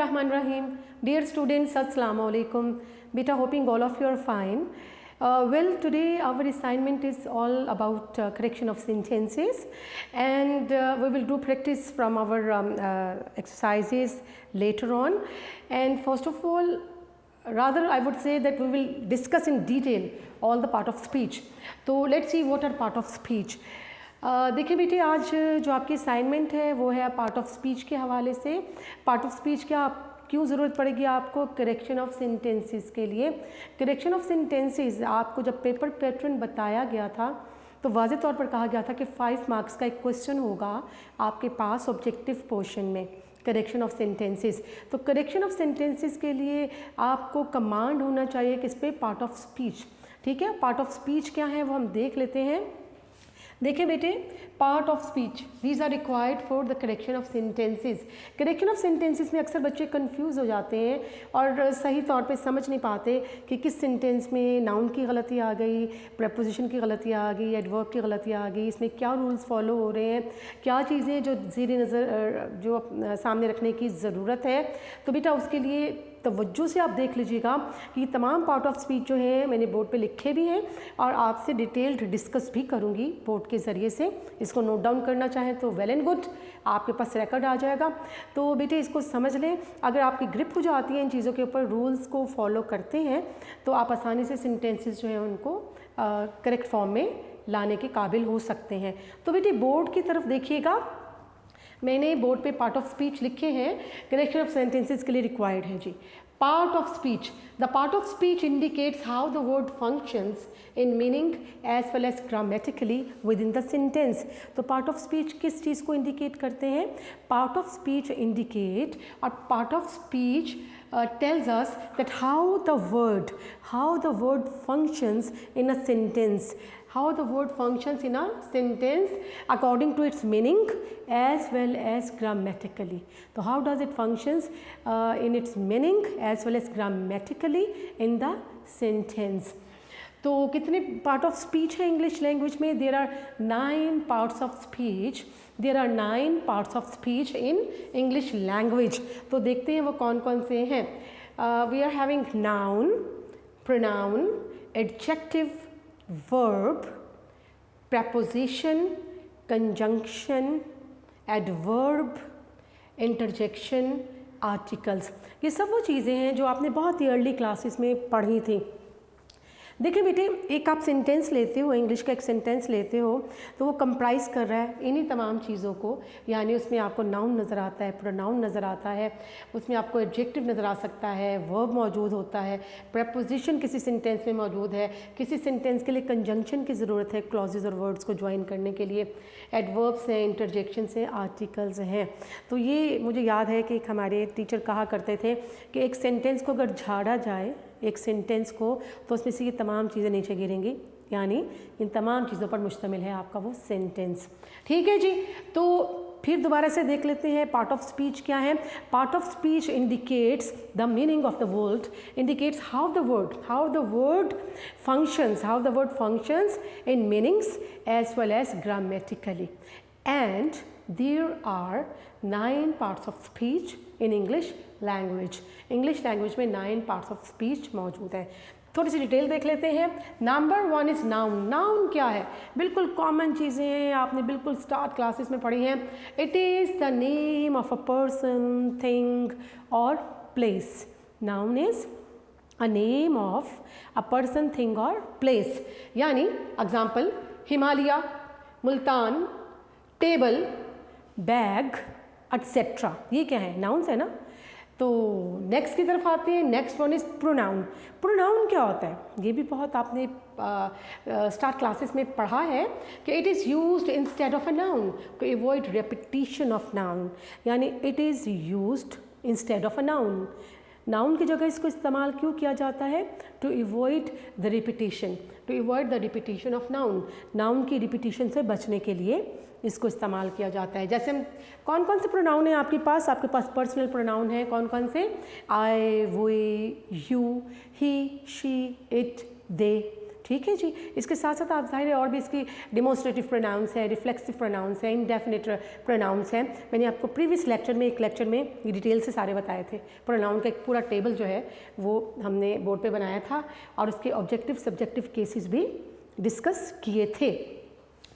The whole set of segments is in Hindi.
Bismillahirrahmanirrahim. Dear students, Assalamu alaikum. Beta, hoping all of you are fine. Well, today our assignment is all about correction of sentences, and we will do practice from our exercises later on. And first of all, rather I would say that we will discuss in detail all the part of speech. So let's see what are part of speech. देखिए बेटे, आज जो आपकी असाइनमेंट है वो है पार्ट ऑफ स्पीच के हवाले से। पार्ट ऑफ स्पीच क्या क्यों ज़रूरत पड़ेगी आपको? करेक्शन ऑफ सेंटेंसेस के लिए। करेक्शन ऑफ सेंटेंसेस आपको जब पेपर पैटर्न बताया गया था तो वाज़ेह तौर पर कहा गया था कि 5 मार्क्स का एक क्वेश्चन होगा आपके पास ऑब्जेक्टिव पोर्शन में, करेक्शन ऑफ सेंटेंसेस। तो करेक्शन ऑफ सेंटेंसेस के लिए आपको कमांड होना चाहिए किस पे? Part of speech. ठीक है, पार्ट ऑफ स्पीच क्या है वो हम देख लेते हैं। देखिए बेटे, part of speech these are required for the correction of sentences. Correction of sentences में अक्सर बच्चे कंफ्यूज हो जाते हैं और सही तौर पे समझ नहीं पाते कि किस सेंटेंस में नाउन की गलती आ गई, प्रेपोजिशन की गलती आ गई, एडवर्ब की गलती आ गई, इसमें क्या रूल्स फॉलो हो रहे हैं, क्या चीज़ें जो ज़ेर नज़र जो सामने रखने की ज़रूरत है। तो बेटा उसके लिए तवज्जो से आप देख लीजिएगा कि तमाम पार्ट ऑफ स्पीच जो है मैंने बोर्ड पे लिखे भी हैं और आपसे डिटेल्ड डिस्कस भी करूँगी बोर्ड के ज़रिए से। इसको नोट डाउन करना चाहें तो वेल एंड गुड, आपके पास रिकॉर्ड आ जाएगा। तो बेटे इसको समझ लें, अगर आपकी ग्रिप हो जाती है इन चीज़ों के ऊपर, रूल्स को फॉलो करते हैं तो आप आसानी से सेंटेंसेस जो है उनको करेक्ट फॉर्म में लाने के काबिल हो सकते हैं। तो बेटे बोर्ड की तरफ देखिएगा, मैंने बोर्ड पे पार्ट ऑफ स्पीच लिखे हैं, करेक्शन ऑफ सेंटेंसेस के लिए रिक्वायर्ड है जी। Part of speech, the part of speech indicates how the word functions in meaning as well as grammatically within the sentence. तो पार्ट ऑफ स्पीच किस चीज़ को इंडिकेट करते हैं? पार्ट ऑफ स्पीच इंडिकेट और part of speech tells us that how the word functions in a sentence, how the word functions in a sentence according to its meaning as well as grammatically. So how does it functions in its meaning as well as grammatically in the sentence. तो कितने पार्ट ऑफ स्पीच है इंग्लिश लैंग्वेज में? There are 9 parts of speech. There are 9 parts of speech in English language. तो देखते हैं वो कौन कौन से हैं। We are having noun, pronoun, adjective, verb, preposition, conjunction, adverb, interjection, articles. ये सब वो चीज़ें हैं जो आपने बहुत ही अर्ली क्लासेस में पढ़ी थी। देखिए बेटे, एक आप सेंटेंस लेते हो, इंग्लिश का एक सेंटेंस लेते हो तो वो कंप्राइज कर रहा है इन्हीं तमाम चीज़ों को, यानी उसमें आपको नाउन नज़र आता है, प्रोनाउन नज़र आता है, उसमें आपको एडजेक्टिव नज़र आ सकता है, वर्ब मौजूद होता है, प्रपोजिशन किसी सेंटेंस में मौजूद है, किसी सेंटेंस के लिए कंजंक्शन की ज़रूरत है क्लॉजेज और वर्ड्स को ज्वाइन करने के लिए, एडवर्ब्स हैं, इंटरजेक्शंस हैं, आर्टिकल्स हैं। तो ये मुझे याद है कि एक हमारे टीचर कहा करते थे कि एक सेंटेंस को अगर झाड़ा जाए, एक सेंटेंस को, तो उसमें से ये तमाम चीज़ें नीचे गिरेंगी, यानी इन तमाम चीज़ों पर मुश्तमिल है आपका वो सेंटेंस। ठीक है जी। तो फिर दोबारा से देख लेते हैं पार्ट ऑफ स्पीच क्या है। Part of speech indicates the meaning of the word, indicates how the word functions in meanings as well as grammatically. And there are 9 parts of speech in English language. English language में 9 parts of speech मौजूद है। थोड़ी सी डिटेल देख लेते हैं। Number 1 is noun. नाउन क्या है? बिल्कुल कॉमन चीज़ें हैं, आपने बिल्कुल स्टार्ट क्लासेस में पढ़ी हैं। It is the name of a person, thing और place. Noun is a name of a person, thing और प्लेस। यानी example, Himalaya, Multan, table, bag, etcetera. ये क्या है? नाउन्स है ना। तो नेक्स्ट की तरफ आते हैं। Next one is pronoun. Pronoun क्या होता है? ये भी बहुत आपने स्टार्ट क्लासेस में पढ़ा है कि it is used instead of a noun to avoid repetition of noun, यानी it is used instead of a noun. Noun की जगह इसको इस्तेमाल क्यों किया जाता है? To avoid the repetition of noun. Noun की रिपीटिशन से बचने के लिए इसको इस्तेमाल किया जाता है। जैसे हम कौन कौन से प्रोनाउन हैं आपके पास पर्सनल प्रोनाउन है कौन कौन से? I, we, you, he, she, it, they. ठीक है जी। इसके साथ साथ आप जाहिर है और भी इसकी डिमोन्स्ट्रेटिव प्रोनाउंस है, रिफ्लेक्सिव प्रोनाउंस है, इंडेफिनिट प्रोनाउंस है। मैंने आपको प्रीवियस लेक्चर में, एक लेक्चर में डिटेल से सारे बताए थे। प्रोनाउन का एक पूरा टेबल जो है वो हमने बोर्ड पे बनाया था और उसके ऑब्जेक्टिव सब्जेक्टिव केसेस भी डिस्कस किए थे।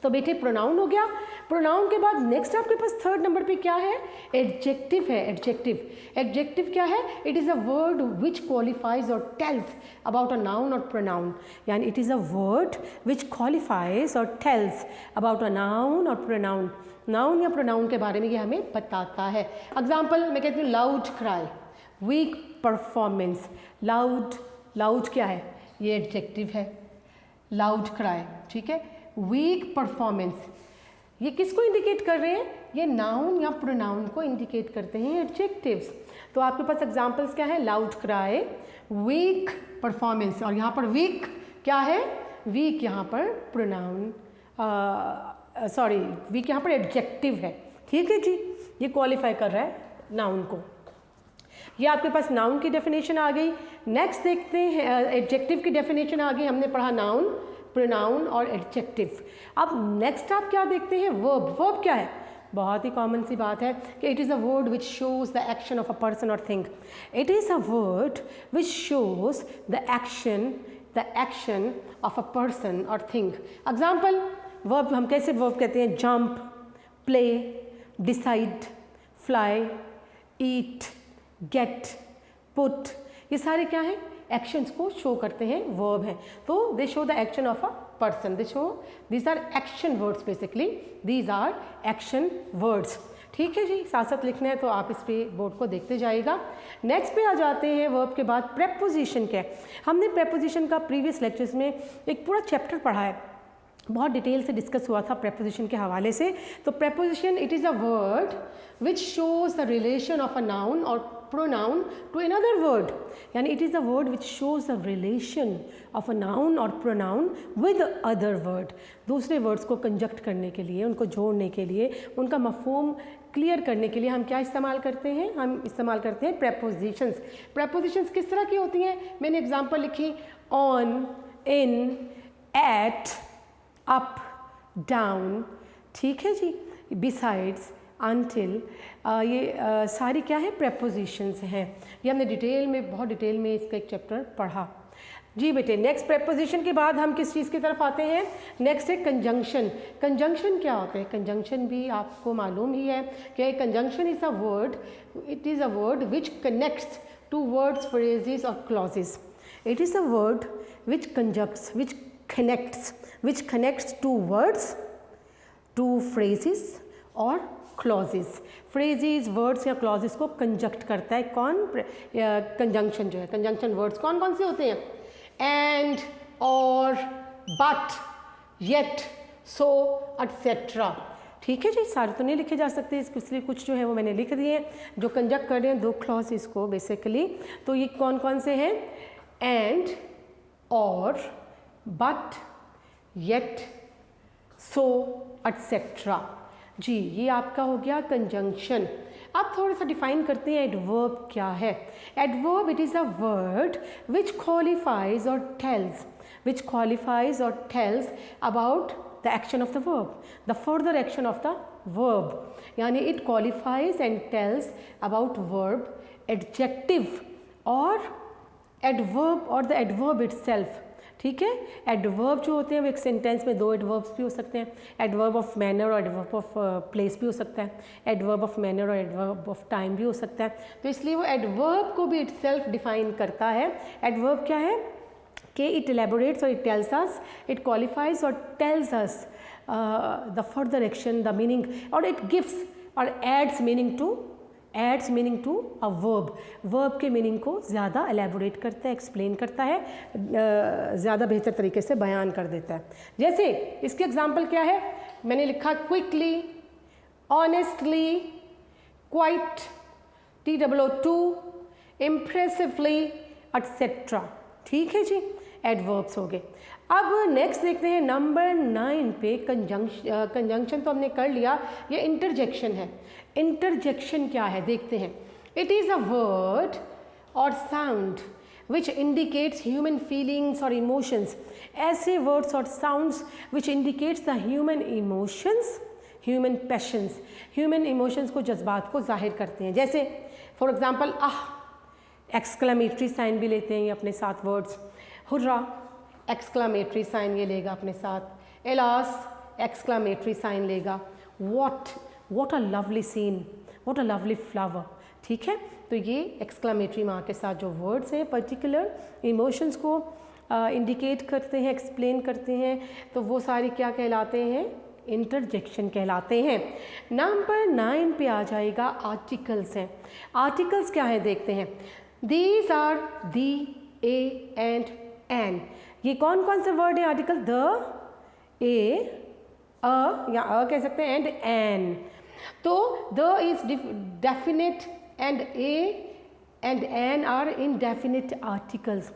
तो बेटे प्रोनाउन हो गया। प्रोनाउन के बाद नेक्स्ट आपके पास थर्ड नंबर पे क्या है? एडजेक्टिव है। एडजेक्टिव एडजेक्टिव क्या है? It is a word which qualifies और टेल्स अबाउट अ नाउन और प्रोनाउन। यानी it is a word which qualifies और टेल्स अबाउट अ नाउन और प्रोनाउन। नाउन या प्रोनाउन के बारे में ये हमें बताता है। एग्जाम्पल मैं कहती हूँ loud cry, weak performance. Loud क्या है? ये एडजेक्टिव है, लाउड क्राई, ठीक है। वीक परफॉर्मेंस, ये किसको इंडिकेट कर रहे हैं? ये नाउन या प्रोनाउन को इंडिकेट करते हैं एडजेक्टिव्स। तो आपके पास एग्जांपल्स क्या है? Loud cry, weak performance. और यहाँ पर वीक क्या है? वीक यहाँ पर प्रोनाउन, सॉरी वीक यहाँ पर एडजेक्टिव है, ठीक है जी। ये क्वालिफाई कर रहा है नाउन को। ये आपके पास नाउन की डेफिनेशन आ गई। नेक्स्ट देखते हैं एडजेक्टिव की डेफिनेशन आ गई। हमने पढ़ा नाउन, प्रोनाउन और एडजेक्टिव। अब नेक्स्ट आप क्या देखते हैं? वर्ब। वर्ब क्या है? बहुत ही कॉमन सी बात है कि it is a word which shows the action of a person और thing. It is a word which shows the action of a person और थिंग। एग्जाम्पल वर्ब हम कैसे वर्ब कहते हैं? Jump, play, decide, fly, eat, get, put. ये सारे क्या हैं? एक्शंस को शो करते हैं, वर्ब हैं। तो they show the action of a person, these are action words, basically these are action words, ठीक है जी। साथ साथ लिखना है तो आप इस पे बोर्ड को देखते जाइएगा। नेक्स्ट पे आ जाते हैं वर्ब के बाद प्रेपोजिशन क्या है। हमने प्रेपोजिशन का प्रीवियस लेक्चर्स में एक पूरा चैप्टर पढ़ा है, बहुत डिटेल से डिस्कस हुआ था प्रेपोजिशन के हवाले से। तो preposition it is a word which shows the relation of a noun और pronoun to another word। यानी it is a word which shows the relation of a noun or pronoun with other word। दूसरे वर्ड्स को कंजक्ट करने के लिए, उनको जोड़ने के लिए, उनका मफहूम क्लियर करने के लिए हम क्या इस्तेमाल करते हैं? हम इस्तेमाल करते हैं प्रेपोजिशंस। प्रेपोजिशंस किस तरह की होती हैं? मैंने एग्जांपल लिखी, on, in, at, up, down, ठीक है जी, बिसाइड्स, अनटिल। ये सारी क्या है? प्रेपोजिशंस हैं। ये हमने डिटेल में, बहुत डिटेल में इसका एक चैप्टर पढ़ा जी बेटे। नेक्स्ट प्रेपोजिशन के बाद हम किस चीज़ की तरफ आते हैं? नेक्स्ट है कंजंक्शन। कंजंक्शन क्या होता है? कंजंक्शन भी आपको मालूम ही है कि conjunction is a word, it is a word which connects two words, phrases और clauses. It is a word which conjuncts, which connects two words, two phrases और क्लॉजेस। फ्रेजेस, वर्ड्स या क्लॉजेस को कंजक्ट करता है कौन? कंजंक्शन जो है। कंजंक्शन वर्ड्स कौन कौन से होते हैं? एंड, और, बट, येट, सो, एटसेट्रा, ठीक है जी। सारे तो नहीं लिखे जा सकते, इसलिए कुछ जो है वो मैंने लिख दिए जो कंजक्ट कर रहे हैं दो क्लॉजेस को बेसिकली। तो ये कौन कौन से हैं? एंड, और, बट, येट, सो, एटसेट्रा जी। ये आपका हो गया कंजंक्शन। अब थोड़ा सा डिफाइन करते हैं एडवर्ब क्या है। Adverb it is a word which qualifies और tells about the action of the verb, the further action of the verb. यानी it qualifies and tells about verb, adjective और एडवर्ब और द एडवर्ब इटसेल्फ, ठीक है। एडवर्ब जो होते हैं वो एक सेंटेंस में दो एडवर्ब्स भी हो सकते हैं। एडवर्ब ऑफ मैनर और एडवर्ब ऑफ प्लेस भी हो सकता है। एडवर्ब ऑफ मैनर और एडवर्ब ऑफ टाइम भी हो सकता है। तो इसलिए वो एडवर्ब को भी इटसेल्फ डिफाइन करता है। एडवर्ब क्या है कि इट एलेबोरेट्स और it tells us, it qualifies और tells us the further action, the meaning, और इट गिव्स और adds meaning to a verb. Verb के मीनिंग को ज़्यादा एलेबोरेट करता है, एक्सप्लेन करता है, ज़्यादा बेहतर तरीके से बयान कर देता है। जैसे इसके एग्जांपल क्या है? मैंने लिखा quickly, honestly, quite, TOO, impressively, etcetera, ठीक है जी। एडवर्ब्स हो गए। अब नेक्स्ट देखते हैं नंबर 9 पे कंजंक्शन तो हमने कर लिया, ये इंटरजेक्शन है। इंटरजेक्शन क्या है देखते हैं। इट इज़ अ वर्ड और sound which indicates human feelings or emotions, ऐसे words or sounds which indicates the human emotions, human passions, human emotions को, जज्बात को जाहिर करते हैं। जैसे फॉर एग्जाम्पल एक्सक्लेमेटरी साइन भी लेते हैं ये अपने साथ वर्ड्स, हुर्रा एक्सक्लेमेटरी साइन ये लेगा अपने साथ, एलास एक्सक्लेमेटरी साइन लेगा, what a lovely scene, what a lovely flower, ठीक है। तो ये एक्सक्लेमेटरी मार्क के साथ जो वर्ड्स हैं पर्टिकुलर इमोशंस को इंडिकेट करते हैं, एक्सप्लेन करते हैं, तो वो सारी क्या कहलाते हैं, इंटरजेक्शन कहलाते हैं। नंबर 9 पे आ जाएगा आर्टिकल्स हैं। आर्टिकल्स क्या है देखते हैं। These are the, a and an. ये कौन कौन से वर्ड हैं आर्टिकल, द, ए, अ या अ कह सकते हैं, एंड एन। तो the is definite and a and an are indefinite articles.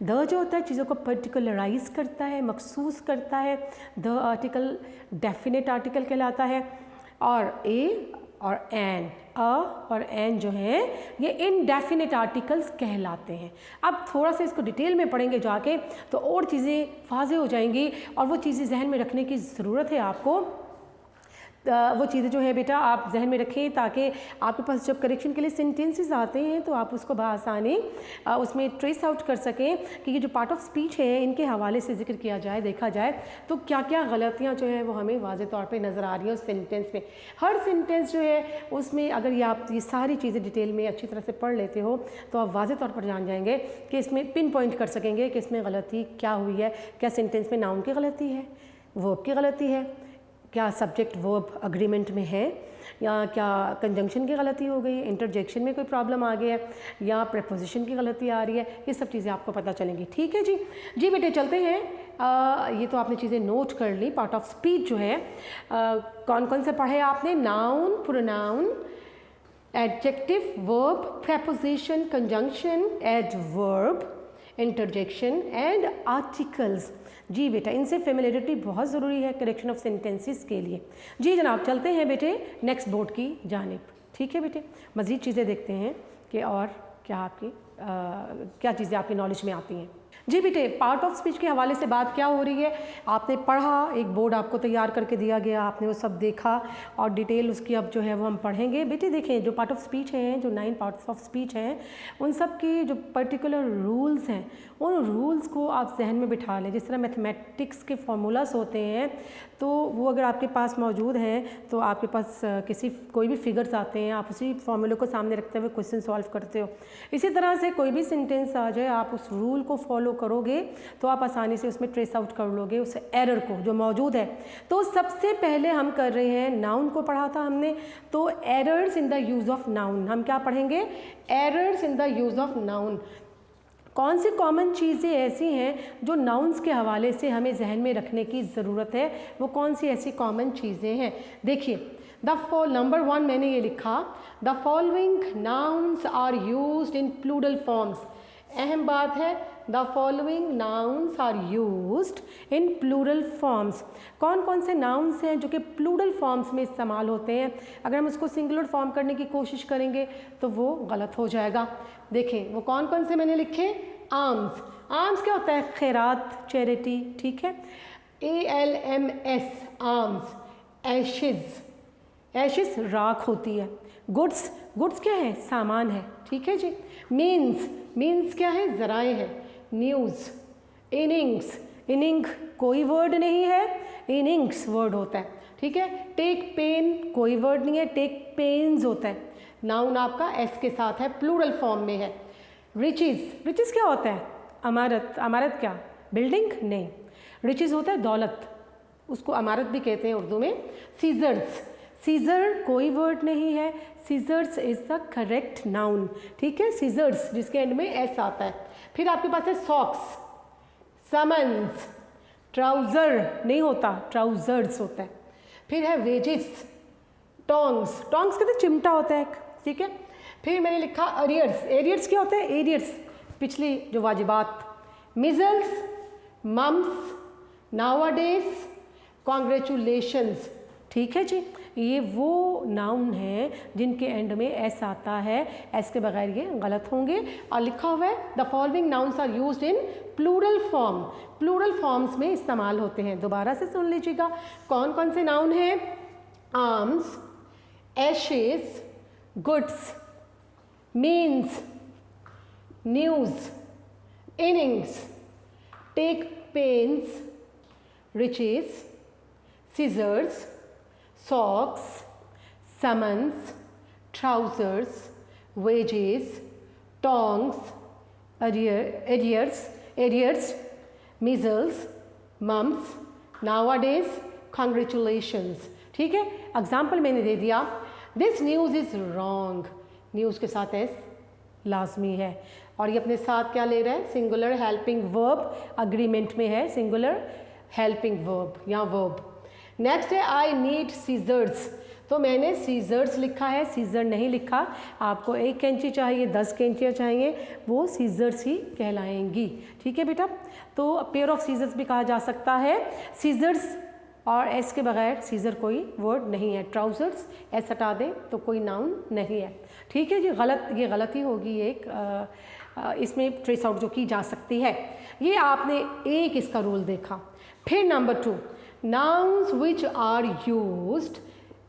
The जो होता है चीज़ों को पर्टिकुलराइज करता है, मखसूस करता है, द आर्टिकल डेफिनेट आर्टिकल कहलाता है, और ए और एन, अ और एन जो हैं ये इनडेफिनिट आर्टिकल्स कहलाते हैं। अब थोड़ा सा इसको डिटेल में पढ़ेंगे जाके तो और चीज़ें वाज़ेह हो जाएंगी, और वो चीज़ें जहन में रखने की ज़रूरत है आपको। वो चीज़ें जो है बेटा आप जहन में रखें ताकि आपके पास जब करेक्शन के लिए सेंटेंसेस आते हैं तो आप उसको बआसानी उसमें ट्रेस आउट कर सकें कि ये जो पार्ट ऑफ स्पीच है इनके हवाले से जिक्र किया जाए, देखा जाए तो क्या क्या गलतियाँ जो है वो हमें वाज़ेह तौर पे नज़र आ रही हैं उस सेंटेंस में। हर सेंटेंस जो है उसमें अगर ये आप ये सारी चीज़ें डिटेल में अच्छी तरह से पढ़ लेते हो तो आप वाज़ेह तौर पर जान जाएंगे कि इसमें पिन पॉइंट कर सकेंगे कि इसमें गलती क्या हुई है। क्या सेंटेंस में नाउन की गलती है, वर्ब की गलती है, क्या सब्जेक्ट वर्ब अग्रीमेंट में है, या क्या कंजंक्शन की गलती हो गई, इंटरजेक्शन में कोई प्रॉब्लम आ गया है, या प्रेपोजिशन की गलती आ रही है, ये सब चीज़ें आपको पता चलेंगी। ठीक है जी। जी बेटे चलते हैं। ये तो आपने चीज़ें नोट कर ली। पार्ट ऑफ स्पीच जो है कौन कौन से पढ़े आपने, noun, pronoun, adjective, verb, preposition, conjunction, adverb, interjection and articles. जी बेटा इनसे फेमिलियरिटी बहुत ज़रूरी है करेक्शन ऑफ सेंटेंसेस के लिए। जी जनाब चलते हैं बेटे नेक्स्ट बोर्ड की जानिब। ठीक है बेटे, मज़ीद चीज़ें देखते हैं कि और क्या आपकी क्या चीज़ें आपकी नॉलेज में आती हैं। जी बेटे पार्ट ऑफ स्पीच के हवाले से बात क्या हो रही है, आपने पढ़ा, एक बोर्ड आपको तैयार करके दिया गया, आपने वो सब देखा और डिटेल उसकी अब जो है वो हम पढ़ेंगे। बेटे देखें जो पार्ट ऑफ स्पीच हैं, जो 9 पार्ट्स ऑफ स्पीच हैं, उन सब की जो पर्टिकुलर रूल्स हैं उन रूल्स को आप जहन में बिठा लें। जिस तरह मैथमेटिक्स के फार्मूलास होते हैं तो वो अगर आपके पास मौजूद हैं तो आपके पास कोई भी फिगर्स आते हैं, आप उसी फार्मूले को सामने रखते हुए क्वेश्चन सॉल्व करते हो। इसी तरह से कोई भी सेंटेंस आ जाए आप उस रूल को फॉलो करोगे तो आप आसानी से उसमें ट्रेस आउट कर लोगे उस एरर को जो मौजूद है। तो सबसे पहले हम कर रहे हैं, नाउन को पढ़ा था हमने, तो errors in the use of noun. हम क्या पढ़ेंगे, errors in the use of noun. कौन सी कॉमन चीज़ें ऐसी हैं जो नाउन्स के हवाले से हमें जहन में रखने की ज़रूरत है, वो कौन सी ऐसी कॉमन चीज़ें हैं। देखिए नंबर 1 मैंने ये लिखा, the following nouns are used in plural forms. अहम बात है, the following nouns are used in plural forms. कौन कौन से नाउन्स हैं जो कि प्लूरल फॉर्म्स में इस्तेमाल होते हैं। अगर हम उसको सिंगुलर फॉर्म करने की कोशिश करेंगे तो वो गलत हो जाएगा। देखें वो कौन कौन से मैंने लिखे, आर्म्स। आर्म्स क्या होता है, खैरात, चैरिटी, ठीक है। ALMS arms. एशिज, एशिज राख होती है। गुड्स, गुड्स क्या है, सामान है, ठीक है जी। मीन्स, मीन्स क्या है, ज़राए है। न्यूज़, इनिंग्स, इनिंग कोई वर्ड नहीं है, इनिंग्स वर्ड होता है, ठीक है। टेक पेन कोई वर्ड नहीं है, टेक पेन्स होता है। नाउन आपका एस के साथ है, प्लूरल फॉर्म में है। रिचेस, रिचेस क्या होता है, अमारत, अमारत क्या, बिल्डिंग नहीं, रिचेस होता है दौलत, उसको अमारत भी कहते हैं उर्दू में। सीजर्स, सीजर कोई वर्ड नहीं है, scissors is the correct noun, ठीक है। सीजर्स जिसके एंड में एस आता है। फिर आपके पास है सॉक्स, समन्स, ट्राउज़र नहीं होता, ट्राउज़र्स होता है। फिर है वेजिस, टोंग्स, टोंग्स कहते हैं चिमटा होता है, ठीक है। फिर मैंने लिखा एरियर्स, एरियर्स क्या होता है, एरियर्स पिछली जो वाजिबात। मिजल्स, मम्स, नावाडेज, कॉन्ग्रेचुलेशंस, ठीक है जी। ये वो नाउन है जिनके एंड में एस आता है, एस के बगैर ये गलत होंगे। और लिखा हुआ है the following nouns are used in plural form, plural forms में इस्तेमाल होते हैं। दोबारा से सुन लीजिएगा कौन कौन से नाउन हैं। Arms, Ashes, goods, means, news, innings, take pains, riches, scissors, socks, summons, trousers, wages, tongs, arrears, measles, mumps, nowadays, congratulations। ठीक है, एग्जाम्पल मैंने दे दिया। This news is wrong, news के साथ एस लाजमी है। और ये अपने साथ क्या ले रहा है, सिंगुलर हेल्पिंग वर्ब, अग्रीमेंट में है सिंगुलर हेल्पिंग वर्ब या वर्ब। नेक्स्ट है आई नीड सीजर्स, तो मैंने सीजर्स लिखा है, सीजर नहीं लिखा। आपको 1 कैंची चाहिए, 10 कैंचियाँ चाहिए, वो सीजर्स ही कहलाएंगी। ठीक है बेटा, तो पेयर ऑफ सीजर्स भी कहा जा सकता है। सीजर्स और एस के बगैर सीजर कोई वर्ड नहीं है। ट्राउजर्स एस हटा दें तो कोई नाउन नहीं है। ठीक है जी, गलत, ये गलती होगी एक, इसमें ट्रेस आउट जो की जा सकती है। ये आपने एक इसका रूल देखा। फिर number 2, nouns which are used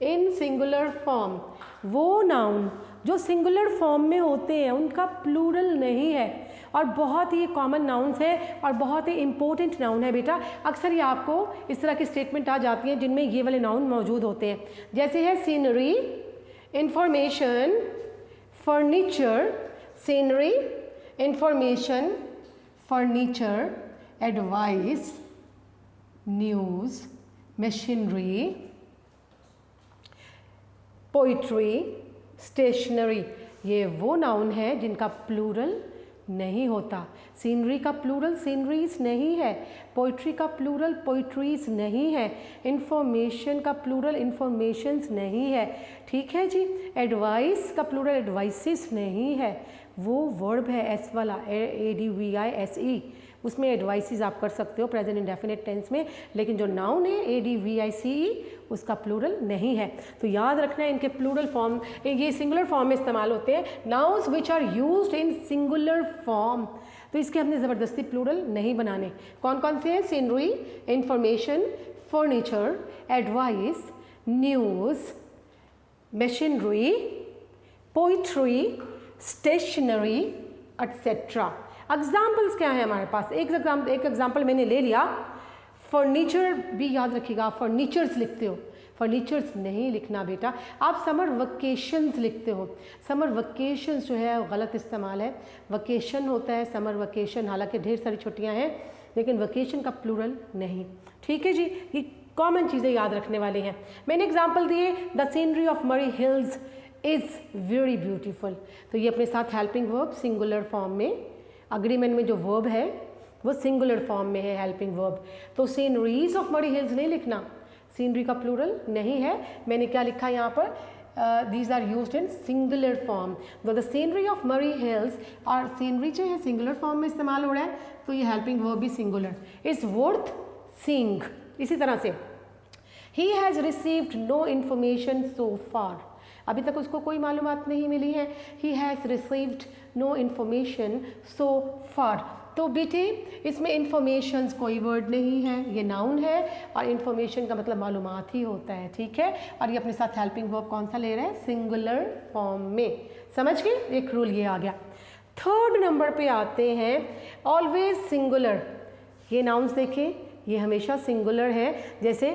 in singular form, वो नाउन जो सिंगुलर फॉर्म में होते हैं उनका प्लूरल नहीं है, और बहुत ही कॉमन नाउन्स है और बहुत ही इंपॉर्टेंट नाउन है बेटा। अक्सर ये आपको इस तरह की स्टेटमेंट आ जाती हैं जिनमें ये वाले नाउन मौजूद होते हैं, जैसे है scenery, information, furniture, scenery, information, furniture, advice, news, machinery, poetry, stationery. ये वो नाउन है जिनका प्लूरल नहीं होता। सीनरी का प्लूरल सीनरीज नहीं है, पोइट्री का प्लूरल पोइट्रीज नहीं है, इंफॉर्मेशन का प्लूरल इंफॉर्मेशंस नहीं है। ठीक है जी, एडवाइस का प्लूरल एडवाइसेस नहीं है, वो वर्ब है एस वाला, ADVISE, उसमें एडवाइसेस आप कर सकते हो प्रेजेंट इंडेफिनिट टेंस में, लेकिन जो नाउन है ADVICE उसका प्लूरल नहीं है। तो याद रखना है इनके प्लूरल फॉर्म, ये सिंगुलर फॉर्म में इस्तेमाल होते हैं। Nouns which are used in singular form, तो इसके हमने ज़बरदस्ती प्लूरल नहीं बनाने। कौन कौन से हैं, scenery, information, furniture, advice, news, machinery, poetry, stationery, etcetera. Examples क्या है हमारे पास, एक एग्जाम्पल मैंने ले लिया। फर्नीचर भी याद रखिएगा, फर्नीचर्स लिखते हो, फर्नीचर्स नहीं लिखना बेटा, आप समर वकेशंस लिखते हो। समर वकेशंस जो है गलत इस्तेमाल है, वकेशन होता है समर वकेशन, हालांकि ढेर सारी छुट्टियां हैं लेकिन वकेशन का प्लूरल नहीं। ठीक है जी, ये कॉमन चीज़ें याद रखने वाली हैं। मैंने एग्जाम्पल दिए, the scenery of Murree hills is very beautiful, तो ये अपने साथ हेल्पिंग वर्ब सिंगुलर फॉर्म में, अग्रीमेंट में जो वर्ब है वो सिंगुलर फॉर्म में है हेल्पिंग वर्ब। तो सीनरीज ऑफ मरी हिल्स नहीं लिखना, सीनरी का प्लूरल नहीं है। मैंने क्या लिखा यहाँ पर, these are used in singular form. The scenery of Murree hills, और सीनरी जो है सिंगुलर फॉर्म में इस्तेमाल हो रहा है, तो ये हेल्पिंग वर्ब भी सिंगुलर, इज वर्थ सीइंग। इसी तरह से ही has received no information so far, अभी तक उसको कोई मालूमात नहीं मिली है। He has received no information so far, तो बेटे इसमें इन्फॉर्मेशंस कोई वर्ड नहीं है, ये नाउन है और इन्फॉर्मेशन का मतलब मालूमात ही होता है। ठीक है, और ये अपने साथ हेल्पिंग वर्ब कौन सा ले रहा है, सिंगुलर फॉर्म में। समझ गए, एक रूल ये आ गया। थर्ड नंबर पे आते हैं, ऑलवेज सिंगुलर। ये नाउन्स देखें, ये हमेशा सिंगुलर है, जैसे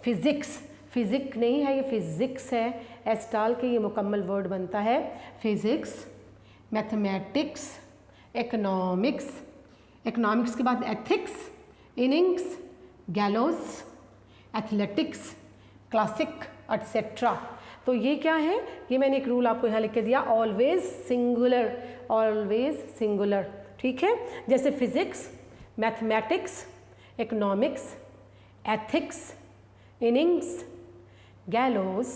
फिजिक्स, फिजिक नहीं है, ये फिजिक्स है, एस डाल के ये मुकम्मल वर्ड बनता है। फिजिक्स, मैथमेटिक्स, इकोनॉमिक्स, इकोनॉमिक्स के बाद ethics, innings, गैलोज, athletics, classic, etcetera. तो ये क्या है, ये मैंने एक रूल आपको यहाँ लिख के दिया, ऑलवेज सिंगुलर, ऑलवेज सिंगुलर। ठीक है, जैसे physics, mathematics, economics, ethics, innings, gallows,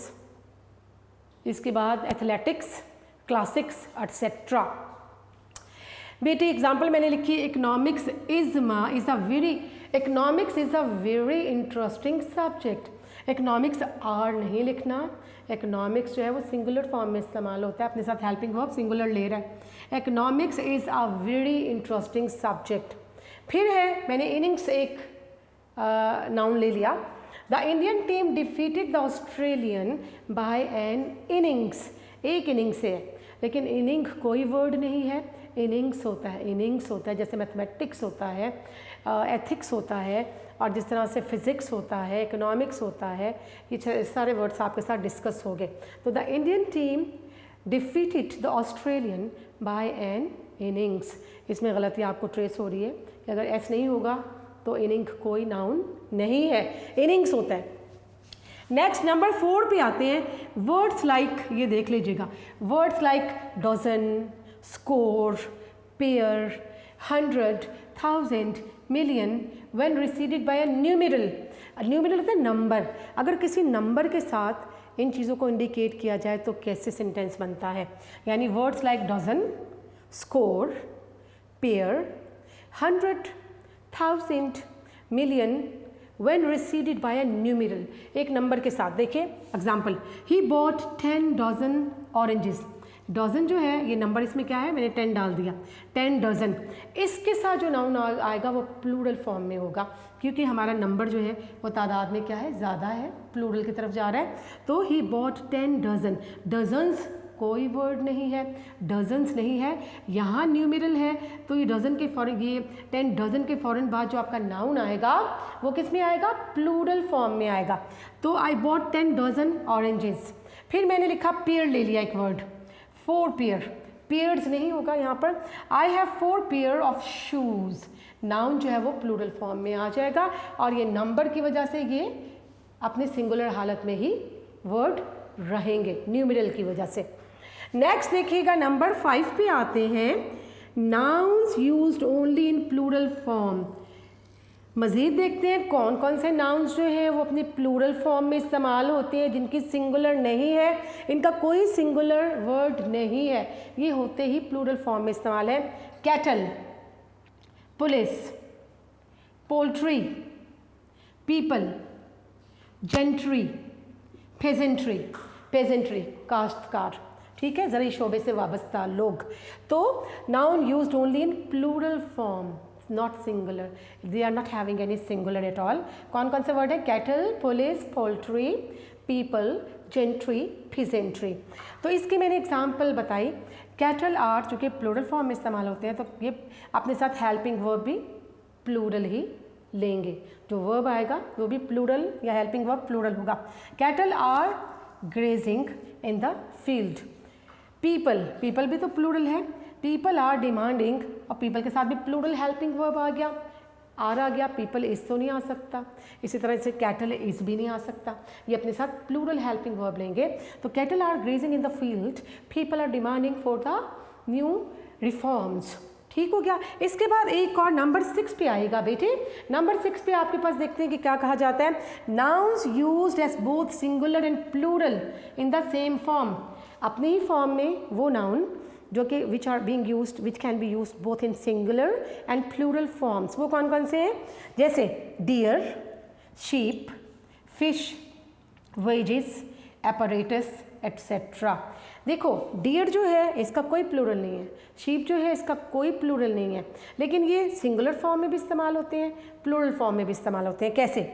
इसके बाद एथलेटिक्स, क्लासिक्स, एटसेट्रा। बेटी एग्जाम्पल मैंने लिखी, economics is a very interesting subject. Economics are नहीं लिखना, इकोनॉमिक्स जो है वो सिंगुलर फॉर्म में इस्तेमाल होता है, अपने साथ हेल्पिंग वर्ब सिंगुलर ले रहा है। Economics is a very interesting subject. फिर है, मैंने इनिंग्स एक नाउन ले लिया। The Indian team defeated the Australian by an innings, एक इनिंग्स है, लेकिन इनिंग कोई वर्ड नहीं है, इनिंग्स होता है, इनिंग्स होता है। जैसे मैथमेटिक्स होता है, एथिक्स होता है, और जिस तरह से फिज़िक्स होता है, इकोनॉमिक्स होता है, ये सारे वर्ड्स आपके साथ डिस्कस हो गए। तो the Indian team defeated the Australian by an innings, इसमें गलती आपको ट्रेस हो रही है कि अगर एस नहीं होगा तो इनिंग कोई नाउन नहीं है, इनिंग्स होता है। नेक्स्ट नंबर 4 पे आते हैं। वर्ड्स लाइक, ये देख लीजिएगा, words like dozen, score, pair, 100, 1000, million when preceded by a numeral. Numeral होता है नंबर। अगर किसी नंबर के साथ इन चीज़ों को इंडिकेट किया जाए तो कैसे सेंटेंस बनता है, यानी words like dozen, score, pair, 100, 1000, million when preceded by a numeral, एक नंबर के साथ। देखिए example, he bought 10 dozen oranges। Dozen जो है ये नंबर, इसमें क्या है, मैंने 10 डाल दिया, 10 डजन। इसके साथ जो नाउन आएगा वो प्लूरल फॉर्म में होगा, क्योंकि हमारा नंबर जो है वो तादाद में क्या है, ज़्यादा है, प्लूरल की तरफ जा रहा है। तो ही बॉट 10 डजन, डजन्स कोई वर्ड नहीं है, डजन्स नहीं है, यहाँ न्यूमेरल है, तो ये डजन के फौरन, ये 10 डजन के फ़ौरन बाद जो आपका नाउन आएगा वो किस में आएगा, प्लूरल फॉर्म में आएगा। तो आई बॉट 10 डजन ऑरेंजेस। फिर मैंने लिखा पेयर, ले लिया एक वर्ड, 4 पेयर, पेयर्स नहीं होगा यहाँ पर। I have 4 pair of shoes, noun जो है वो प्लूरल फॉर्म में आ जाएगा, और ये नंबर की वजह से ये अपने सिंगुलर हालत में ही वर्ड रहेंगे, न्यूमेरल की वजह से। नेक्स्ट देखिएगा, नंबर 5 पे आते हैं। Nouns used only in plural form. मज़ीद देखते हैं कौन कौन से नाउन्स जो हैं वो अपने प्लूरल फॉर्म में इस्तेमाल होते हैं, जिनकी सिंगुलर नहीं है, इनका कोई सिंगुलर वर्ड नहीं है, ये होते ही प्लूरल फॉर्म में इस्तेमाल है। Cattle, police, poultry, people, gentry, peasantry, peasantry काश्तकार, ठीक है, ज़रूरी शोबे से वाबस्ता लोग। तो noun used only in plural form, not singular, they are not having any singular at all. कौन कौन से वर्ड है, cattle, police, poultry, people, gentry, peasantry. तो इसकी मैंने एग्जाम्पल बताई। कैटल आर चूँकि प्लूरल फॉर्म में इस्तेमाल होते हैं, तो ये अपने साथ हेल्पिंग वर्ब भी प्लूरल ही लेंगे, जो वर्ब आएगा वो भी प्लूरल या हेल्पिंग वर्ब प्लूरल होगा। Cattle are grazing in the field. People, people भी तो प्लूरल है, पीपल आर डिमांडिंग, और पीपल के साथ भी प्लूरल हेल्पिंग वर्ब आ गया, आर आ गया, पीपल इज तो नहीं आ सकता, इसी तरह से कैटल इज भी नहीं आ सकता, ये अपने साथ प्लूरल हेल्पिंग वर्ब लेंगे। तो cattle are grazing in the field, people are demanding for the new reforms. ठीक हो गया। इसके बाद एक और नंबर 6 पे आएगा बेटे। नंबर 6 पे आपके पास देखते हैं कि क्या कहा जाता है। Nouns used as both singular and plural in the same form. अपने ही फॉर्म में वो नाउन जो कि which are being used, which can be used both in singular and plural forms, वो कौन कौन से हैं, जैसे deer, sheep, fish, wages, apparatus etcetera. देखो डियर जो है इसका कोई प्लूरल नहीं है, शीप जो है इसका कोई प्लूरल नहीं है, लेकिन ये सिंगुलर फॉर्म में भी इस्तेमाल होते हैं, प्लूरल फॉर्म में भी इस्तेमाल होते हैं। कैसे,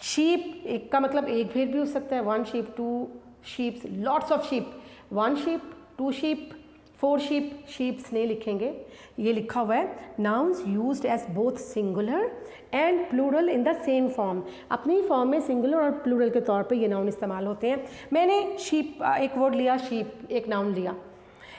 शीप एक का मतलब एक भेड़ भी हो सकता है, 1 sheep, 2 sheep, lots of sheep, 1 sheep, 2 sheep, 4 sheep, sheeps नहीं लिखेंगे, ये लिखा हुआ है nouns used as both singular and plural in the same form. अपनी फॉर्म में सिंगुलर और प्लूरल के तौर पे ये नाउन इस्तेमाल होते हैं। मैंने शीप एक वर्ड लिया, शीप एक नाउन लिया,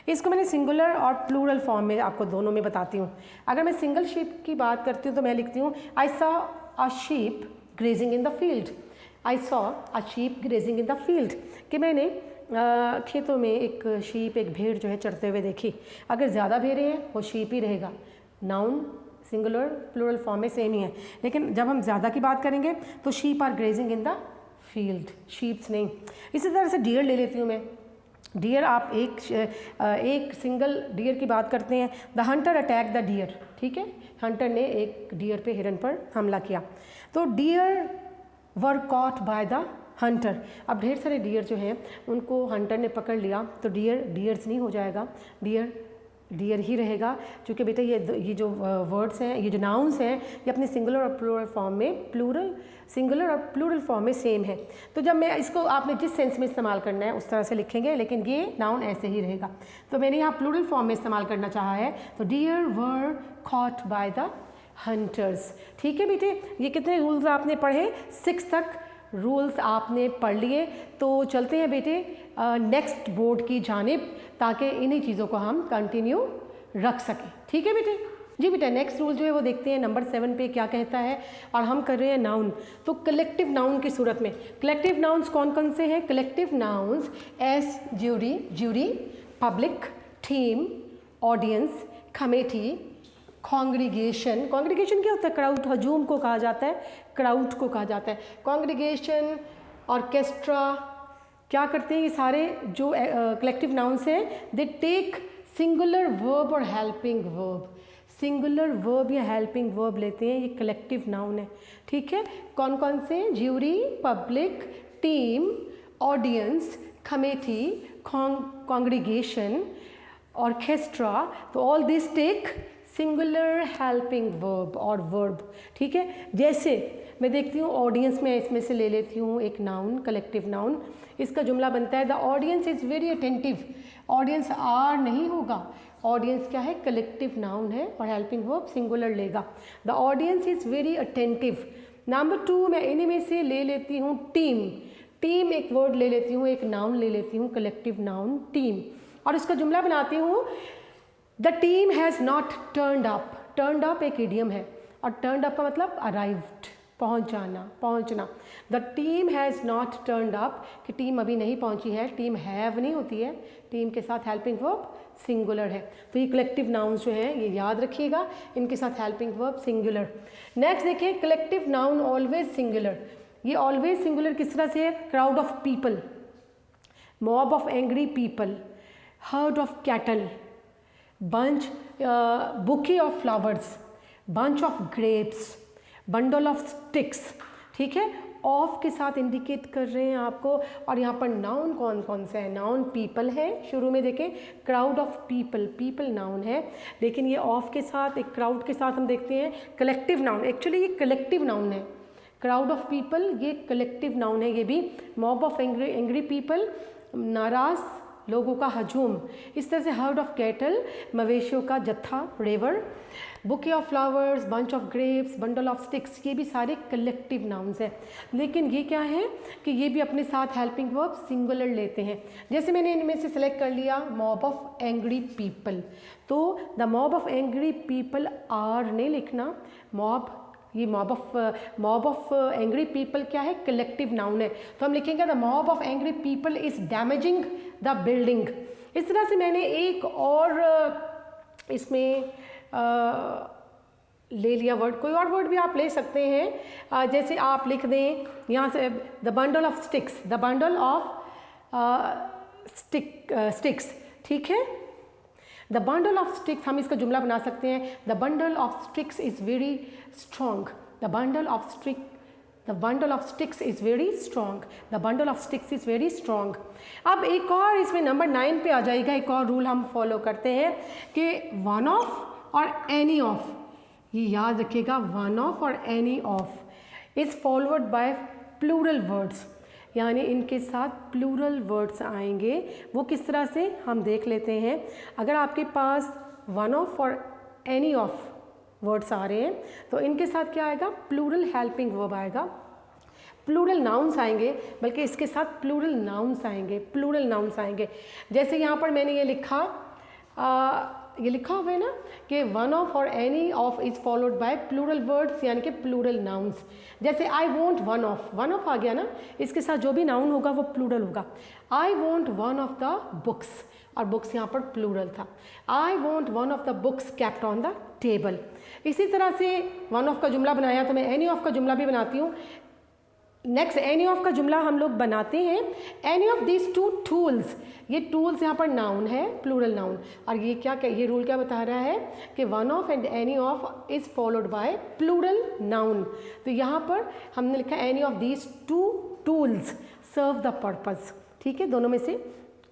इसको मैंने सिंगुलर और प्लूरल फॉर्म में आपको दोनों में बताती हूँ। अगर मैं सिंगल शीप की बात करती हूँ तो मैं लिखती हूँ I saw a sheep grazing in the field. I saw a sheep grazing in the field, कि मैंने खेतों में एक शीप, एक भेड़ जो है चरते हुए देखी। अगर ज़्यादा भेड़ें हैं वो शीप ही रहेगा, नाउन सिंगुलर प्लूरल फॉर्म में सेम ही है, लेकिन जब हम ज़्यादा की बात करेंगे तो sheep are grazing in the field, sheeps नहीं। इसी तरह से डियर ले लेती हूँ मैं। डियर आप एक सिंगल डियर की बात करते हैं, the hunter attack the deer, ठीक है, हंटर ने एक डियर पे, हिरन पर हमला किया। तो deer were caught by the hunter. अब ढेर सारे डियर जो हैं उनको हंटर ने पकड़ लिया, तो डियर डियर्स नहीं हो जाएगा, डियर डियर ही रहेगा, क्योंकि बेटा ये जो वर्ड्स हैं, ये जो नाउन्स हैं, ये अपने सिंगुलर और प्लूरल फॉर्म में, सिंगुलर और प्लूरल फॉर्म में सेम है। तो जब मैं इसको, आपने जिस सेंस में इस्तेमाल करना है उस तरह से लिखेंगे, लेकिन ये नाउन ऐसे ही रहेगा। तो मैंने यहाँ प्लूरल फॉर्म में इस्तेमाल करना चाहा है, तो deer were caught by the hunters. ठीक है बेटे, ये कितने रूल्स आपने पढ़े? 6 तक रूल्स आपने पढ़ लिए। तो चलते हैं बेटे नेक्स्ट बोर्ड की जानिब, ताकि इन्हीं चीज़ों को हम कंटिन्यू रख सकें। ठीक है बेटे? जी बेटा, नेक्स्ट रूल जो है वो देखते हैं नंबर 7 पे क्या कहता है, और हम कर रहे हैं नाउन। तो कलेक्टिव नाउन की सूरत में, कलेक्टिव नाउन्स कौन कौन से हैं? Collective nouns S jury, public, team, audience, committee, congregation. Congregation क्या होता है? क्राउड, हजूम को कहा जाता है, क्राउड को कहा जाता है। कॉन्ग्रीगेशन, ऑर्केस्ट्रा, क्या करते हैं ये सारे जो कलेक्टिव नाउन्स हैं? दे टेक सिंगुलर वर्ब और हेल्पिंग वर्ब, सिंगुलर वर्ब या हेल्पिंग वर्ब लेते हैं, ये कलेक्टिव नाउन है। ठीक है, कौन कौन से? Jury, public, team, audience, committee, congregation, orchestra. तो all this take singular helping verb और वर्ब। ठीक है, जैसे मैं देखती हूँ ऑडियंस में, इसमें से ले लेती हूँ एक नाउन, कलेक्टिव नाउन। इसका जुमला बनता है the audience is very attentive. Audience are नहीं होगा, ऑडियंस क्या है? कलेक्टिव नाउन है और हेल्पिंग वर्ब सिंगुलर लेगा। The audience is very attentive. Number 2 मैं इन्हीं में से ले लेती हूँ टीम। टीम एक वर्ड ले लेती हूँ, एक नाउन ले लेती हूँ, कलेक्टिव नाउन टीम, और इसका जुमला बनाती हूँ the team has not turned up. Turned up एक इडियम है, और टर्नड अप का मतलब अराइव्ड, पहुँच जाना, पहुँचना। The team has not turned up, कि टीम अभी नहीं पहुँची है, टीम हैव नहीं होती है, टीम के साथ हेल्पिंग वर्ब सिंगुलर है। तो ये कलेक्टिव नाउन्स जो हैं ये याद रखिएगा, इनके साथ हेल्पिंग वर्ब सिंगुलर। नेक्स्ट देखिए, कलेक्टिव नाउन ऑलवेज सिंगुलर। ये ऑलवेज सिंगुलर किस तरह से है? Crowd of people, mob of angry people, heard of cattle, bunch, bouquet of flowers, bunch of grapes, bundle of sticks। ठीक है, ऑफ के साथ इंडिकेट कर रहे हैं आपको। और यहाँ पर नाउन कौन कौन से हैं? नाउन पीपल है, शुरू में देखें crowd of people, people noun है, लेकिन ये ऑफ के साथ, एक क्राउड के साथ हम देखते हैं कलेक्टिव नाउन। एक्चुअली ये कलेक्टिव नाउन है, क्राउड ऑफ पीपल ये कलेक्टिव नाउन है। ये भी मॉब ऑफ एंग्री पीपल, नाराज़ लोगों का हजूम। इस तरह से हर्ड ऑफ कैटल, मवेशियों का जत्था, रेवर, bouquet of flowers, bunch of grapes, bundle of sticks, ये भी सारे कलेक्टिव नाउन्स हैं। लेकिन ये क्या है कि ये भी अपने साथ हेल्पिंग वर्ब सिंगुलर लेते हैं। जैसे मैंने इनमें से सेलेक्ट कर लिया मॉब ऑफ एंग्री पीपल, तो the mob of angry people are नहीं लिखना, मॉब, ये मॉब ऑफ एंग्री पीपल क्या है? कलेक्टिव नाउन है, तो हम लिखेंगे the mob of angry people is damaging the building. इस तरह से मैंने एक और इसमें ले लिया वर्ड, कोई और वर्ड भी आप ले सकते हैं। जैसे आप लिख दें यहाँ से the bundle of sticks, the bundle of sticks. ठीक है, द बंडल ऑफ स्टिक्स, हम इसका जुमला बना सकते हैं the bundle of sticks is very strong, the bundle of sticks is very strong, the bundle of sticks is very strong. अब एक और इसमें नंबर 9 पे आ जाएगा, एक और रूल हम फॉलो करते हैं कि वन ऑफ और एनी ऑफ, ये याद रखिएगा, वन ऑफ और any of is followed by plural words, यानी इनके साथ प्लूरल वर्ड्स आएंगे। वो किस तरह से हम देख लेते हैं। अगर आपके पास वन ऑफ और एनी ऑफ वर्ड्स आ रहे हैं तो इनके साथ क्या आएगा? प्लूरल हेल्पिंग वर्ब आएगा, प्लूरल नाउन्स आएंगे, बल्कि इसके साथ प्लूरल नाउन्स आएंगे, प्लूरल नाउन्स आएंगे। जैसे यहाँ पर मैंने ये लिखा, ये लिखा हुआ है ना कि वन ऑफ और any of is followed by plural words, यानी कि प्लूरल नाउन्स। जैसे आई वॉन्ट वन ऑफ आ गया ना, इसके साथ जो भी नाउन होगा वो प्लूरल होगा। आई want one of the books, और बुक्स यहाँ पर प्लूरल था। आई want one of the books kept on the table. इसी तरह से वन ऑफ का जुमला बनाया तो मैं एनी ऑफ का जुमला भी बनाती हूँ। नेक्स्ट एनी ऑफ का जुमला हम लोग बनाते हैं। Any of this two tools, ये टूल्स यहाँ पर नाउन है, प्लूरल नाउन। और ये क्या, ये रूल क्या बता रहा है कि one of and any of is followed by plural noun. तो यहाँ पर हमने लिखा any of this two tools serve the purpose. ठीक है, दोनों में से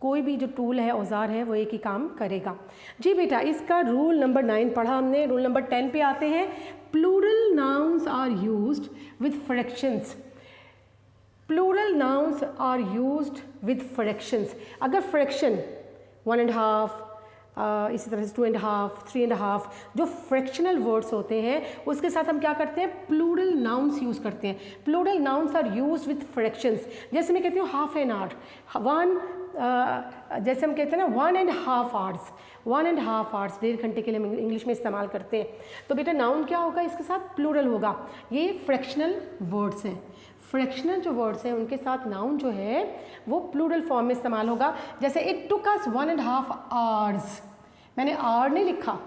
कोई भी जो टूल है, औजार है, वो एक ही काम करेगा। जी बेटा, इसका रूल नंबर 9 पढ़ा हमने। रूल नंबर 10 पे आते हैं। Plural nouns are used with fractions. Plural nouns are used with fractions. अगर फ्रैक्शन 1.5, इसी तरह से 2.5, 3.5, जो फ्रैक्शनल वर्ड्स होते हैं उसके साथ हम क्या करते हैं, प्लूरल नाउन्स यूज़ करते हैं। Plural nouns are used with fractions. जैसे मैं कहती हूँ हाफ एन आवर, जैसे हम कहते हैं ना 1.5 आवर्स, 1.5 आवर्स, 1.5 घंटे के लिए हम इंग्लिश में इस्तेमाल करते हैं। तो बेटा नाउन क्या होगा, इसके साथ प्लूरल होगा। ये फ्रैक्शनल वर्ड्स हैं। फ्रैक्शनल जो वर्ड्स हैं उनके साथ नाउन जो है वो प्लूरल फॉर्म में इस्तेमाल होगा। जैसे इट टुक अस 1.5 आवर्स, मैंने आवर नहीं लिखा,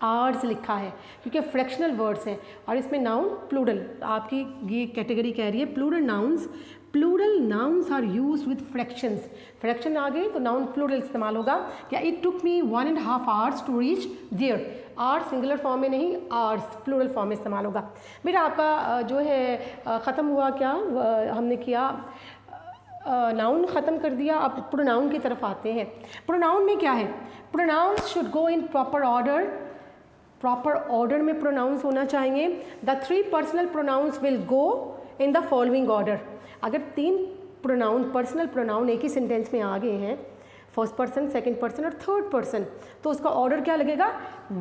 आवर्स लिखा है, क्योंकि फ्रैक्शनल वर्ड्स हैं और इसमें नाउन प्लूरल, आपकी ये कैटेगरी कह रही है plural nouns. Plural nouns are used with fractions. Fraction आ गई तो नाउन प्लूरल इस्तेमाल होगा। क्या it took me 1.5 hours to reach there, are singular form में नहीं, आर्स प्लूरल फॉर्म में इस्तेमाल होगा। बेटा आपका जो है ख़त्म हुआ क्या, हमने किया नाउन ख़त्म कर दिया। अब प्रोनाउन की तरफ आते हैं। प्रोनाउन में क्या है, pronouns should go in proper order. Proper order में प्रोनाउंस होना चाहिए। The 3 personal pronouns will go in the following order. अगर 3 प्रोनाउन, पर्सनल प्रोनाउन एक ही सेंटेंस में आ गए हैं, फर्स्ट पर्सन, सेकंड पर्सन और थर्ड पर्सन, तो उसका ऑर्डर क्या लगेगा,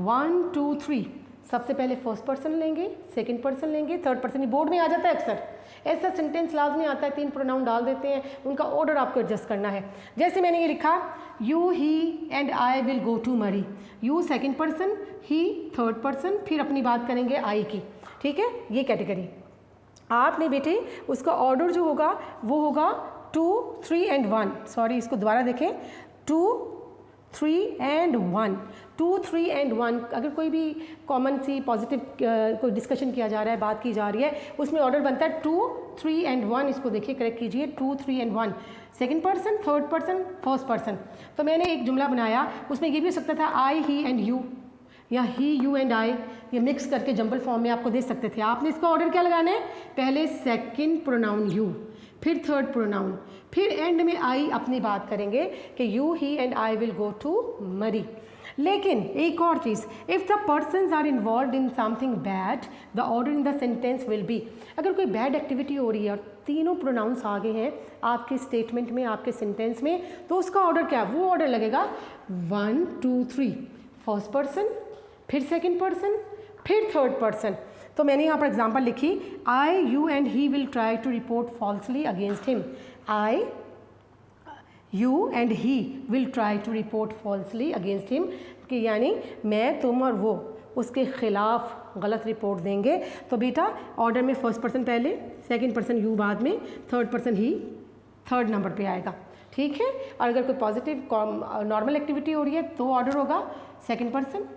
1 2 3। सबसे पहले फर्स्ट पर्सन लेंगे, सेकंड पर्सन लेंगे, थर्ड पर्सन। ये बोर्ड में आ जाता है अक्सर, ऐसा सेंटेंस लाजमी आता है, 3 प्रोनाउन डाल देते हैं, उनका ऑर्डर आपको एडजस्ट करना है। जैसे मैंने ये लिखा, you he and I will go to Murree. You second person, he third person, फिर अपनी बात करेंगे आई की। ठीक है, ये कैटेगरी। आपने बेटे उसका ऑर्डर जो होगा वो होगा 2 3 एंड 1। सॉरी, इसको दोबारा देखें, 2 3 एंड 1, 2 3 एंड 1। अगर कोई भी कॉमन सी पॉजिटिव कोई डिस्कशन किया जा रहा है, बात की जा रही है, उसमें ऑर्डर बनता है 2 3 एंड 1। इसको देखिए, करेक्ट कीजिए, 2 3 and 1, second person, third person, first person. तो मैंने एक जुमला बनाया, उसमें ये भी हो सकता था आई ही एंड यू, या ही यू एंड आई, ये मिक्स करके जंबल फॉर्म में आपको दे सकते थे। आपने इसका ऑर्डर क्या लगाना है, पहले सेकंड प्रोनाउन यू, फिर थर्ड प्रोनाउन, फिर एंड में आई अपनी बात करेंगे कि you he and I will go to Murree. लेकिन एक और चीज़, if the persons are involve in something bad, the order in the sentence will be. अगर कोई बैड एक्टिविटी हो रही है और तीनों प्रोनाउंस आ गए हैं आपके स्टेटमेंट में, आपके सेंटेंस में, तो उसका ऑर्डर क्या, वो ऑर्डर लगेगा 1 2 3, फर्स्ट पर्सन, फिर सेकंड पर्सन, फिर थर्ड पर्सन। तो मैंने यहाँ पर एग्जांपल लिखी, I you and he will try to report falsely against him. I you and he will try to report falsely against him, कि यानी मैं, तुम और वो उसके खिलाफ गलत रिपोर्ट देंगे। तो बेटा ऑर्डर में फर्स्ट पर्सन पहले, सेकंड पर्सन यू बाद में, third person he third number पे आएगा। ठीक है, और अगर कोई पॉजिटिव नॉर्मल एक्टिविटी हो रही है तो ऑर्डर होगा सेकंड पर्सन,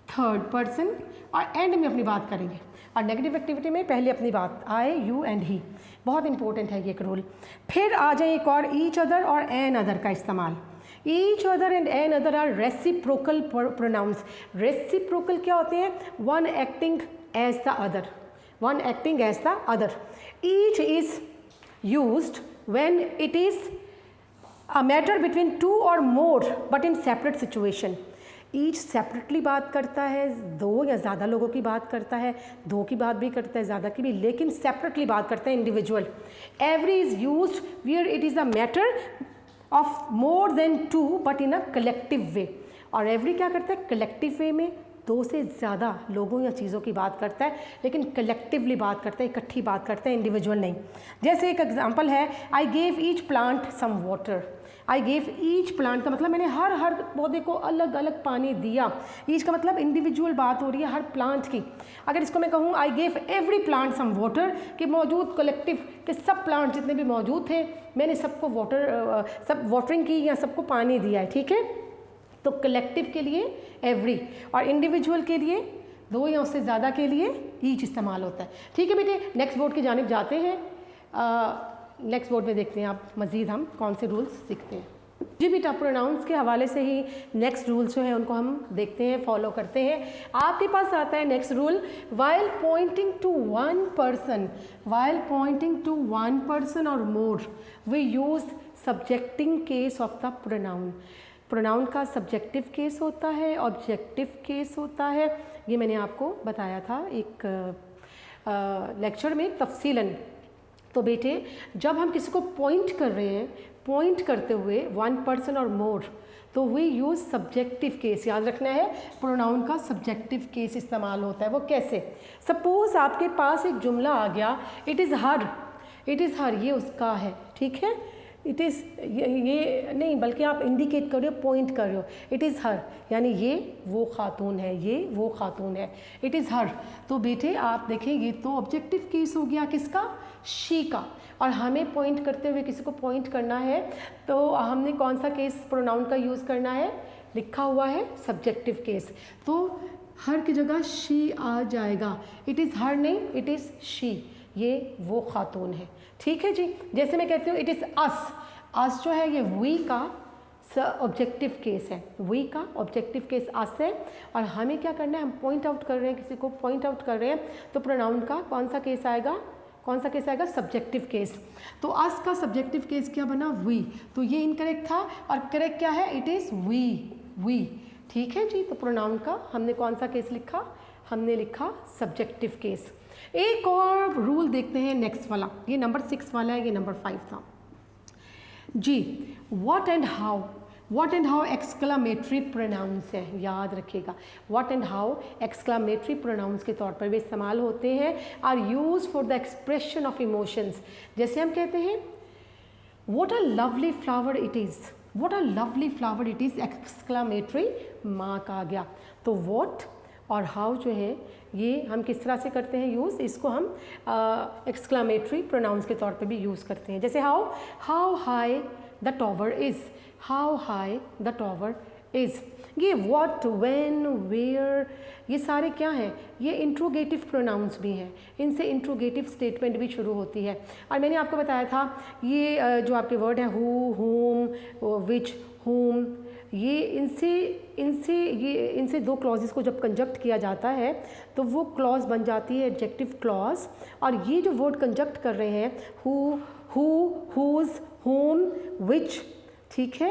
थर्ड पर्सन, और एंड में अपनी बात करेंगे। और नेगेटिव एक्टिविटी में पहले अपनी बात, आई यू एंड ही। बहुत इंपॉर्टेंट है ये एक रूल। फिर आ जाए एक और, ईच अदर और एन अदर का इस्तेमाल। Each other and another are reciprocal pronouns. Reciprocal क्या होते हैं, one acting as the other, one acting as the other. Each is used when it is a matter between 2 और more but in separate situation. Each separately बात करता है, 2 या ज़्यादा लोगों की बात करता है, 2 की बात भी करता है, ज़्यादा की भी, लेकिन सेपरेटली बात करता है, individual. Every is used where it is a matter of more than 2 but in a collective way. और एवरी क्या करता है, कलेक्टिव वे में 2 से ज़्यादा लोगों या चीज़ों की बात करता है, लेकिन कलेक्टिवली बात करता है, इकट्ठी बात करता है, इंडिविजुअल नहीं। जैसे एक एग्जांपल है, I gave each plant some water. I gave each plant का मतलब मैंने हर पौधे को अलग अलग पानी दिया। ईच का मतलब इंडिविजुअल बात हो रही है हर प्लांट की। अगर इसको मैं कहूँ, I gave every plant some water, कि मौजूद कलेक्टिव के सब प्लांट जितने भी मौजूद थे, मैंने सबको सब वाटरिंग की या सबको पानी दिया है। ठीक है, तो कलेक्टिव के लिए एवरी, और इंडिविजुअल के लिए 2 या उससे ज़्यादा के लिए ईच इस्तेमाल होता है। ठीक है बेटे, नेक्स्ट बोर्ड की जानिब जाते हैं। नेक्स्ट बोर्ड में देखते हैं आप मज़ीद हम कौन से रूल्स सीखते हैं। जी बेटा, प्रोनाउंस के हवाले से ही नेक्स्ट रूल्स जो है उनको हम देखते हैं, फॉलो करते हैं। आपके पास आता है next rule, while pointing to one person और more we use subjecting case of the pronoun. Pronoun का सब्जेक्टिव केस होता है, ऑब्जेक्टिव केस होता है। ये मैंने आपको बताया था एक लेक्चर में तफसीलन। तो बेटे, जब हम किसी को पॉइंट कर रहे हैं, पॉइंट करते हुए वन पर्सन और मोर, तो वी यूज़ सब्जेक्टिव केस। याद रखना है, प्रोनाउन का सब्जेक्टिव केस इस्तेमाल होता है। वो कैसे? सपोज आपके पास एक जुमला आ गया, इट इज़ हर, ये उसका है, ठीक है। इट इज़ ये नहीं, बल्कि आप इंडिकेट कर रहे हो, पॉइंट कर रहे हो, इट इज़ हर, यानी ये वो खातून है, ये वो खातून है, इट इज़ हर। तो बेटे आप देखें, ये तो ऑब्जेक्टिव केस हो गया, किसका? शी का। और हमें पॉइंट करते हुए किसी को पॉइंट करना है, तो हमने कौन सा केस प्रोनाउन का यूज़ करना है? लिखा हुआ है सब्जेक्टिव केस। तो हर की जगह शी आ जाएगा, इट इज़ हर नहीं, इट इज़ शी, ये वो खातून है, ठीक है जी। जैसे मैं कहती हूँ इट इज़ अस जो है ये वी का ऑब्जेक्टिव केस है, वी का ऑब्जेक्टिव केस अस है। और हमें क्या करना है? हम पॉइंट आउट कर रहे हैं, किसी को पॉइंट आउट कर रहे हैं, तो प्रोनाउन का कौन सा केस आएगा? Subjective case. तो अस का सब्जेक्टिव केस क्या बना? वी। तो ये इनकरेक्ट था, और करेक्ट क्या है? इट इज़ वी, ठीक है जी। तो प्रोनाउन का हमने कौन सा केस लिखा? हमने लिखा सब्जेक्टिव केस। एक और रूल देखते हैं नेक्स्ट वाला, ये नंबर 6 वाला है, ये नंबर 5 था जी। What and how exclamatory pronouns है, याद रखिएगा। What and how exclamatory pronouns के तौर पर भी इस्तेमाल होते हैं, are use for the expression of emotions. जैसे हम कहते हैं what a lovely flower it is, exclamatory mark आ गया। तो व्हाट और हाउ जो है ये हम किस तरह से करते हैं यूज़, इसको हम एक्सक्लामेटरी प्रोनाउंस के तौर पे भी यूज़ करते हैं। जैसे how high the tower is, ये व्हाट, व्हेन, वेयर, ये सारे क्या हैं? ये इंट्रोगेटिव प्रोनाउंस भी हैं, इनसे इंट्रोगेटिव स्टेटमेंट भी शुरू होती है। और मैंने आपको बताया था ये जो आपके वर्ड हैं हु, होम, विच, होम, ये इनसे दो क्लॉजेस को जब कंजक्ट किया जाता है तो वो क्लॉज बन जाती है एडजेक्टिव क्लॉज। और ये जो वर्ड कंजक्ट कर रहे हैं हु, हुज, होम, विच, ठीक है,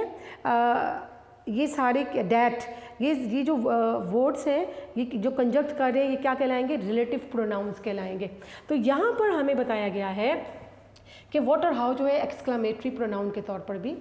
ये सारे डैट, ये जो वर्ड्स हैं ये जो कंजक्ट कर रहे हैं ये क्या कहलाएंगे? रिलेटिव प्रोनाउंस कहलाएंगे। तो यहाँ पर हमें बताया गया है कि व्हाट और हाउ जो है एक्सक्लामेटरी प्रोनाउन के तौर पर भी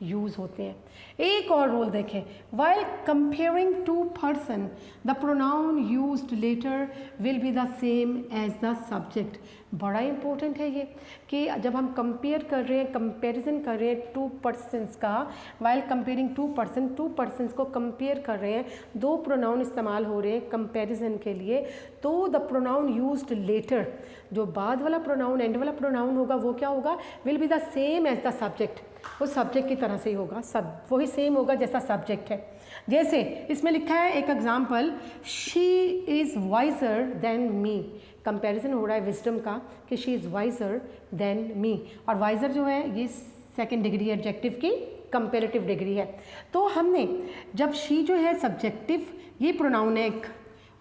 यूज़ होते हैं। एक और रूल देखें, while comparing two person the pronoun used later will be the same as the subject. बड़ा इंपॉर्टेंट है ये कि जब हम कंपेयर कर रहे हैं, कंपैरिजन कर रहे हैं टू पर्सन्स का, वाइल कंपेयरिंग टू पर्सन्स को कंपेयर कर रहे हैं, दो प्रोनाउन इस्तेमाल हो रहे हैं कंपैरिजन के लिए, तो द प्रोनाउन यूज्ड लेटर, जो बाद वाला प्रोनाउन, एंड वाला प्रोनाउन होगा वो क्या होगा? Will be the same as the subject, वो सब्जेक्ट की तरह से ही होगा, वही सेम होगा जैसा सब्जेक्ट है। जैसे इसमें लिखा है एक example, she is wiser than me, comparison हो रहा है विजडम का कि she is wiser than me. और वाइजर जो है ये सेकंड डिग्री एडजेक्टिव की कंपेरेटिव डिग्री है। तो हमने जब शी जो है सब्जेक्टिव, ये प्रोनाउन है एक,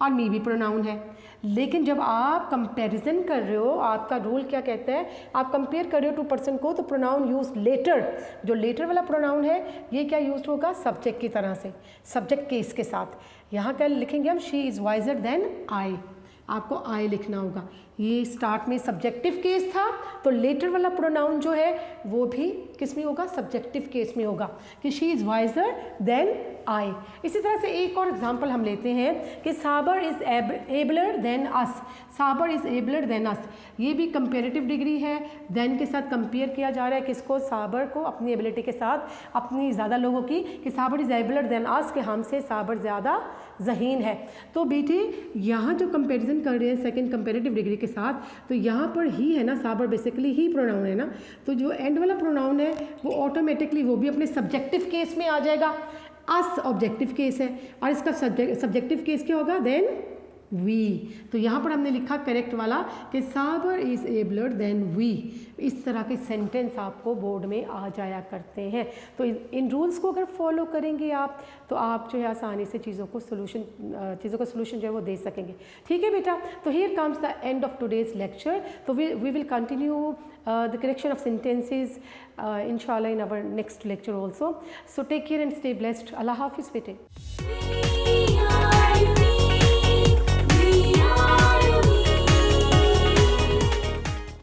और मी भी प्रोनाउन है, लेकिन जब आप कंपैरिजन कर रहे हो, आपका रूल क्या कहता है? आप कंपेयर कर रहे हो टू पर्सन को, तो प्रोनाउन यूज लेटर, जो लेटर वाला प्रोनाउन है ये क्या यूज होगा? सब्जेक्ट की तरह से, सब्जेक्ट केस के साथ। यहाँ क्या लिखेंगे हम? She is wiser than I, आपको आई लिखना होगा। ये स्टार्ट में सब्जेक्टिव केस था, तो लेटर वाला प्रोनाउन जो है वो भी किस में होगा? सब्जेक्टिव केस में होगा कि she is wiser than I. इसी तरह से एक और एग्जांपल हम लेते हैं कि साबर इज़ एबलर देन अस, साबर इज़ एबलर देन अस, ये भी कंपेरेटिव डिग्री है, देन के साथ कंपेयर किया जा रहा है किसको? साबर को अपनी एबिलिटी के साथ, अपनी ज़्यादा लोगों की, कि साबर इज़ एबलर देन अस, कि हमसे साबर ज़्यादा ज़हीन है। तो बेटे यहाँ जो कंपेरिजन कर रहे हैं सेकंड कंपेरेटिव डिग्री के साथ, तो यहाँ पर ही है ना, साबर बेसिकली ही प्रोनाउन है ना, तो जो एंड वाला प्रोनाउन है वो ऑटोमेटिकली वो भी अपने सब्जेक्टिव केस में आ जाएगा। अस ऑब्जेक्टिव केस है और इसका सब्जेक्टिव केस क्या होगा? Than we. तो यहाँ पर हमने लिखा करेक्ट वाला कि साबर इज़ एबलर देन वी। इस तरह के सेंटेंस आपको बोर्ड में आ जाया करते हैं। तो इन रूल्स को अगर फॉलो करेंगे आप तो आप जो है आसानी से चीज़ों का सोल्यूशन जो है वो दे सकेंगे। ठीक है बेटा, तो here comes the end of today's lecture. तो we will continue the correction of sentences inshallah in our next lecture also. So take care and stay blessed. Allah Hafiz bete.